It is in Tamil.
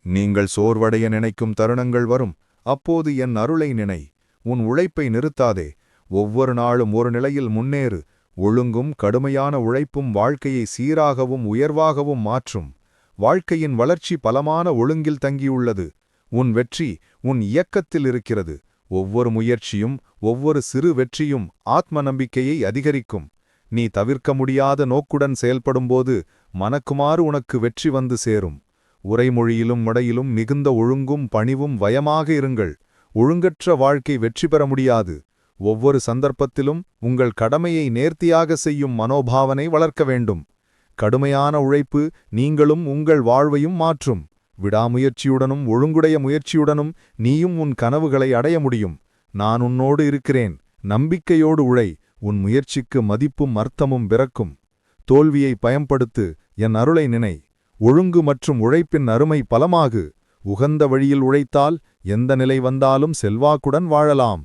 நீங்கள் சோர்வடைய நினைக்கும் தருணங்கள் வரும். அப்போது என் அருளை நினை. உன் உழைப்பை நிறுத்தாதே. ஒவ்வொரு நாளும் ஒரு நிலையில் முன்னேறு. ஒழுங்கும் கடுமையான உழைப்பும் வாழ்க்கையை சீராகவும் உயர்வாகவும் மாற்றும். வாழ்க்கையின் வளர்ச்சி பலமான ஒழுங்கில் தங்கியுள்ளது. உன் வெற்றி உன் இயக்கத்தில் இருக்கிறது. ஒவ்வொரு முயற்சியும் ஒவ்வொரு சிறு வெற்றியும் ஆத்ம நம்பிக்கையை அதிகரிக்கும். நீ தவிர்க்க முடியாத நோக்குடன் செயல்படும்போது மனக்குமாறு உனக்கு வெற்றி வந்து சேரும். உரைமொழியிலும் மடையிலும் மிகுந்த ஒழுங்கும் பணிவும் வயமாக இருங்கள். ஒழுங்கற்ற வாழ்க்கை வெற்றி பெற முடியாது. ஒவ்வொரு சந்தர்ப்பத்திலும் உங்கள் கடமையை நேர்த்தியாக செய்யும் மனோபாவனை வளர்க்க வேண்டும். கடுமையான உழைப்பு நீங்களும் உங்கள் வாழ்வையும் மாற்றும். விடாமுயற்சியுடனும் ஒழுங்குடைய முயற்சியுடனும் நீயும் உன் கனவுகளை அடைய முடியும். நான் உன்னோடு இருக்கிறேன். நம்பிக்கையோடு உழை. உன் முயற்சிக்கு மதிப்பும் அர்த்தமும் பிறக்கும். தோல்வியை பயன்படுத்து, என் அருளை நினை. ஒழுங்கு மற்றும் உழைப்பின் அருமை பலமாகு. உகந்த வழியில் உழைத்தால் எந்த நிலை வந்தாலும் செல்வாக்குடன் வாழலாம்.